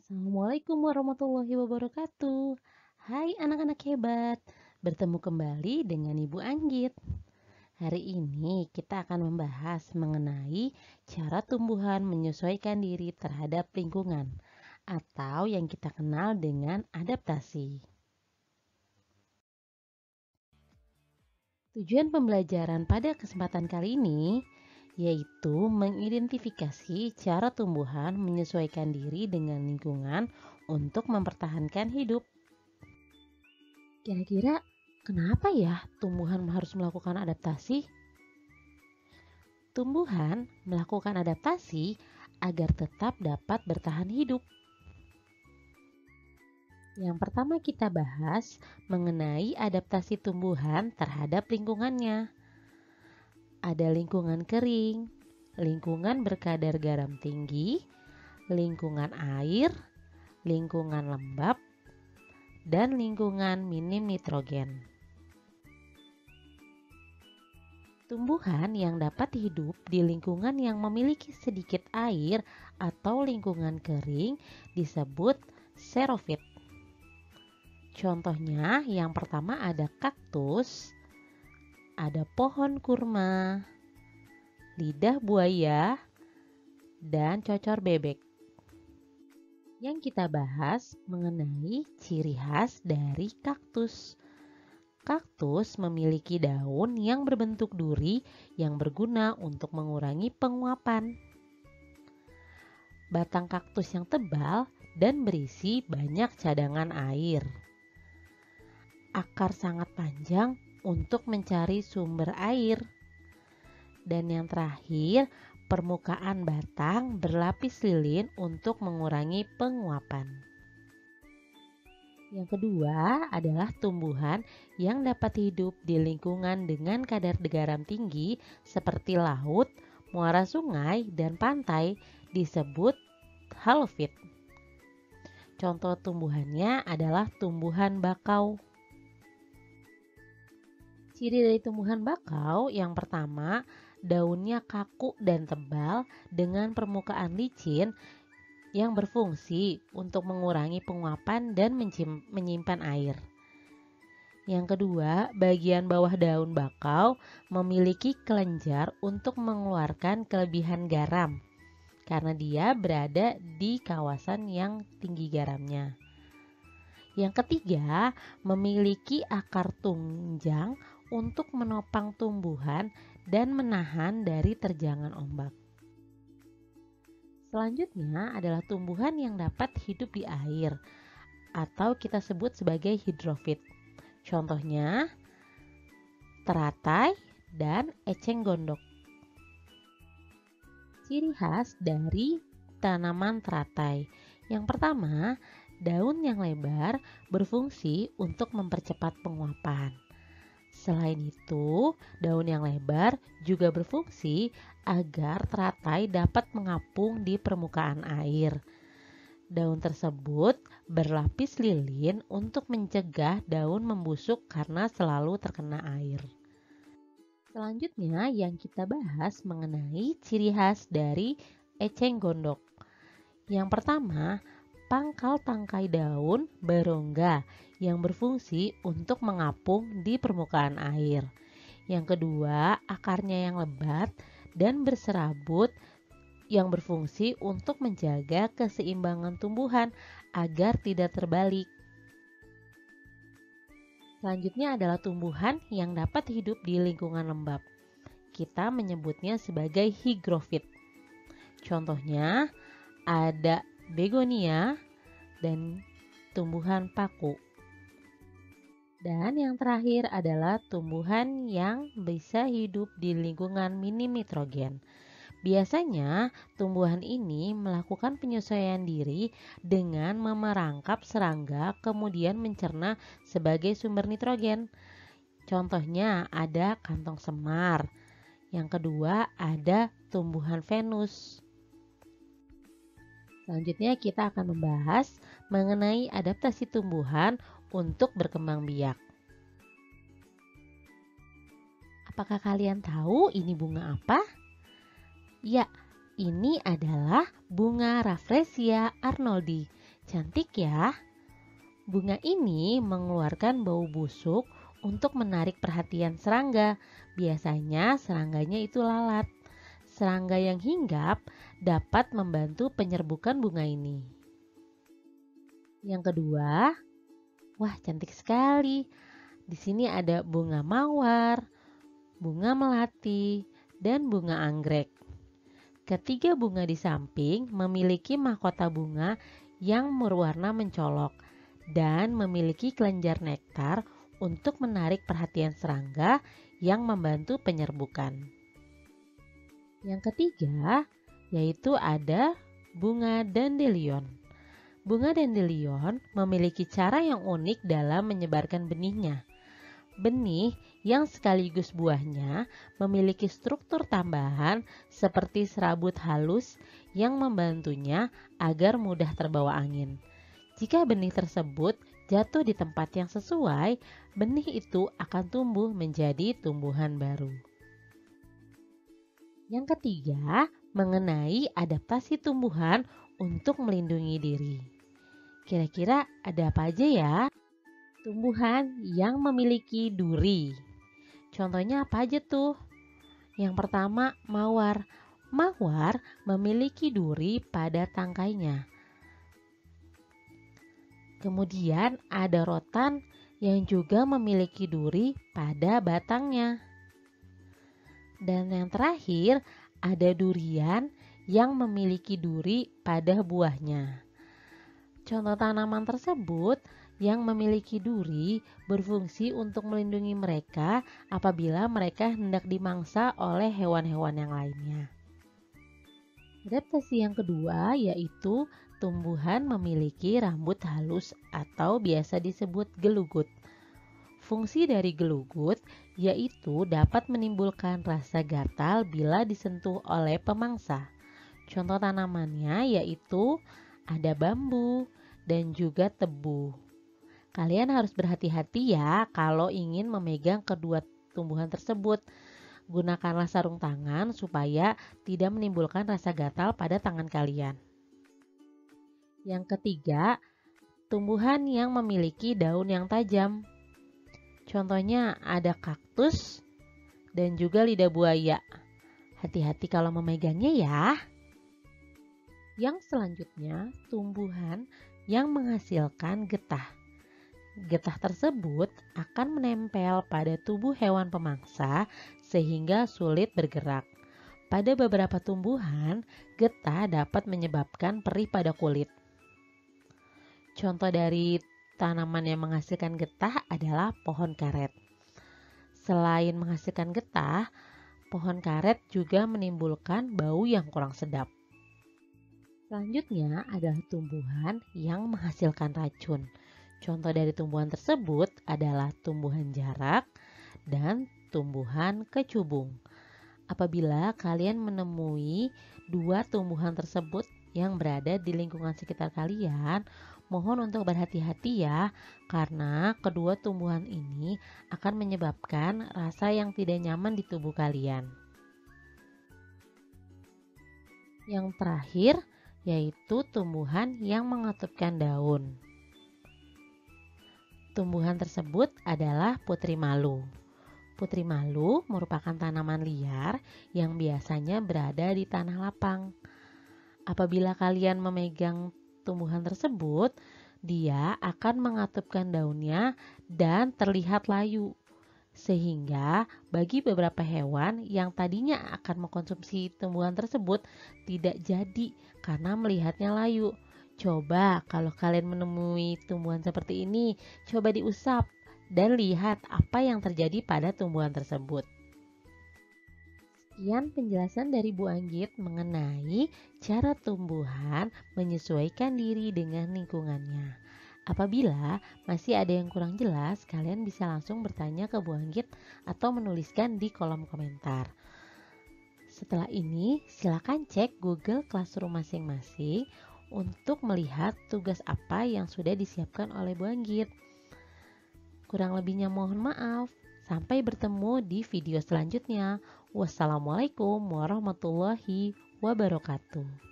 Assalamualaikum warahmatullahi wabarakatuh. Hai anak-anak hebat, bertemu kembali dengan Ibu Anggit. Hari ini kita akan membahas mengenai cara tumbuhan menyesuaikan diri terhadap lingkungan atau yang kita kenal dengan adaptasi. Tujuan pembelajaran pada kesempatan kali ini yaitu mengidentifikasi cara tumbuhan menyesuaikan diri dengan lingkungan untuk mempertahankan hidup. Kira-kira kenapa ya tumbuhan harus melakukan adaptasi? Tumbuhan melakukan adaptasi agar tetap dapat bertahan hidup. Yang pertama kita bahas mengenai adaptasi tumbuhan terhadap lingkungannya. Ada lingkungan kering, lingkungan berkadar garam tinggi, lingkungan air, lingkungan lembab, dan lingkungan minim nitrogen. Tumbuhan yang dapat hidup di lingkungan yang memiliki sedikit air atau lingkungan kering disebut xerofit. Contohnya yang pertama ada kaktus, ada pohon kurma, lidah buaya, dan cocor bebek. Yang kita bahas mengenai ciri khas dari kaktus. Kaktus memiliki daun yang berbentuk duri yang berguna untuk mengurangi penguapan. Batang kaktus yang tebal dan berisi banyak cadangan air. Akar sangat panjang untuk mencari sumber air. Dan yang terakhir, permukaan batang berlapis lilin untuk mengurangi penguapan. Yang kedua adalah tumbuhan yang dapat hidup di lingkungan dengan kadar garam tinggi seperti laut, muara sungai, dan pantai disebut halofit. Contoh tumbuhannya adalah tumbuhan bakau. Ciri dari tumbuhan bakau yang pertama, daunnya kaku dan tebal dengan permukaan licin yang berfungsi untuk mengurangi penguapan dan menyimpan air. Yang kedua, bagian bawah daun bakau memiliki kelenjar untuk mengeluarkan kelebihan garam karena dia berada di kawasan yang tinggi garamnya. Yang ketiga, memiliki akar tunjang untuk menopang tumbuhan dan menahan dari terjangan ombak. Selanjutnya adalah tumbuhan yang dapat hidup di air atau kita sebut sebagai hidrofit. Contohnya teratai dan eceng gondok. Ciri khas dari tanaman teratai. Yang pertama, daun yang lebar berfungsi untuk mempercepat penguapan. Selain itu, daun yang lebar juga berfungsi agar teratai dapat mengapung di permukaan air. Daun tersebut berlapis lilin untuk mencegah daun membusuk karena selalu terkena air. Selanjutnya yang kita bahas mengenai ciri khas dari eceng gondok. Yang pertama, pangkal tangkai daun berongga yang berfungsi untuk mengapung di permukaan air. Yang kedua, akarnya yang lebat dan berserabut yang berfungsi untuk menjaga keseimbangan tumbuhan agar tidak terbalik. Selanjutnya adalah tumbuhan yang dapat hidup di lingkungan lembab. Kita menyebutnya sebagai hygrofit. Contohnya ada begonia dan tumbuhan paku. Dan yang terakhir adalah tumbuhan yang bisa hidup di lingkungan minim nitrogen. Biasanya tumbuhan ini melakukan penyesuaian diri dengan memerangkap serangga kemudian mencerna sebagai sumber nitrogen. Contohnya ada kantong semar. Yang kedua ada tumbuhan Venus. Selanjutnya kita akan membahas mengenai adaptasi tumbuhan untuk berkembang biak. Apakah kalian tahu ini bunga apa? Ya, ini adalah bunga Rafflesia arnoldi. Cantik ya. Bunga ini mengeluarkan bau busuk untuk menarik perhatian serangga. Biasanya serangganya itu lalat. Serangga yang hinggap dapat membantu penyerbukan bunga ini. Yang kedua, wah cantik sekali. Di sini ada bunga mawar, bunga melati, dan bunga anggrek. Ketiga bunga di samping memiliki mahkota bunga yang berwarna mencolok dan memiliki kelenjar nektar untuk menarik perhatian serangga yang membantu penyerbukan. Yang ketiga, yaitu ada bunga dandelion. Bunga dandelion memiliki cara yang unik dalam menyebarkan benihnya. Benih yang sekaligus buahnya memiliki struktur tambahan seperti serabut halus yang membantunya agar mudah terbawa angin. Jika benih tersebut jatuh di tempat yang sesuai, benih itu akan tumbuh menjadi tumbuhan baru. Yang ketiga, mengenai adaptasi tumbuhan untuk melindungi diri. Kira-kira ada apa aja ya? Tumbuhan yang memiliki duri. Contohnya apa aja tuh? Yang pertama, mawar. Mawar memiliki duri pada tangkainya. Kemudian ada rotan yang juga memiliki duri pada batangnya. Dan yang terakhir, ada durian yang memiliki duri pada buahnya. Contoh tanaman tersebut yang memiliki duri berfungsi untuk melindungi mereka apabila mereka hendak dimangsa oleh hewan-hewan yang lainnya. Adaptasi yang kedua yaitu tumbuhan memiliki rambut halus atau biasa disebut gelugut. Fungsi dari gelugut yaitu dapat menimbulkan rasa gatal bila disentuh oleh pemangsa. Contoh tanamannya yaitu ada bambu dan juga tebu. Kalian harus berhati-hati ya kalau ingin memegang kedua tumbuhan tersebut. Gunakanlah sarung tangan supaya tidak menimbulkan rasa gatal pada tangan kalian. Yang ketiga, tumbuhan yang memiliki daun yang tajam. Contohnya ada kaktus dan juga lidah buaya. Hati-hati kalau memegangnya ya. Yang selanjutnya, tumbuhan yang menghasilkan getah. Getah tersebut akan menempel pada tubuh hewan pemangsa sehingga sulit bergerak. Pada beberapa tumbuhan, getah dapat menyebabkan perih pada kulit. Contoh dari tanaman yang menghasilkan getah adalah pohon karet. Selain menghasilkan getah, pohon karet juga menimbulkan bau yang kurang sedap. Selanjutnya adalah tumbuhan yang menghasilkan racun. Contoh dari tumbuhan tersebut adalah tumbuhan jarak dan tumbuhan kecubung. Apabila kalian menemui dua tumbuhan tersebut yang berada di lingkungan sekitar kalian, mohon untuk berhati-hati ya, karena kedua tumbuhan ini akan menyebabkan rasa yang tidak nyaman di tubuh kalian. Yang terakhir yaitu tumbuhan yang mengatupkan daun. Tumbuhan tersebut adalah putri malu. Putri malu merupakan tanaman liar yang biasanya berada di tanah lapang. Apabila kalian memegang tumbuhan tersebut, dia akan mengatupkan daunnya dan terlihat layu. Sehingga bagi beberapa hewan yang tadinya akan mengkonsumsi tumbuhan tersebut tidak jadi karena melihatnya layu. Coba kalau kalian menemui tumbuhan seperti ini, coba diusap dan lihat apa yang terjadi pada tumbuhan tersebut. Sekian penjelasan dari Bu Anggit mengenai cara tumbuhan menyesuaikan diri dengan lingkungannya. Apabila masih ada yang kurang jelas, kalian bisa langsung bertanya ke Bu Anggit atau menuliskan di kolom komentar. Setelah ini, silakan cek Google Classroom masing-masing untuk melihat tugas apa yang sudah disiapkan oleh Bu Anggit. Kurang lebihnya mohon maaf. Sampai bertemu di video selanjutnya. Wassalamualaikum warahmatullahi wabarakatuh.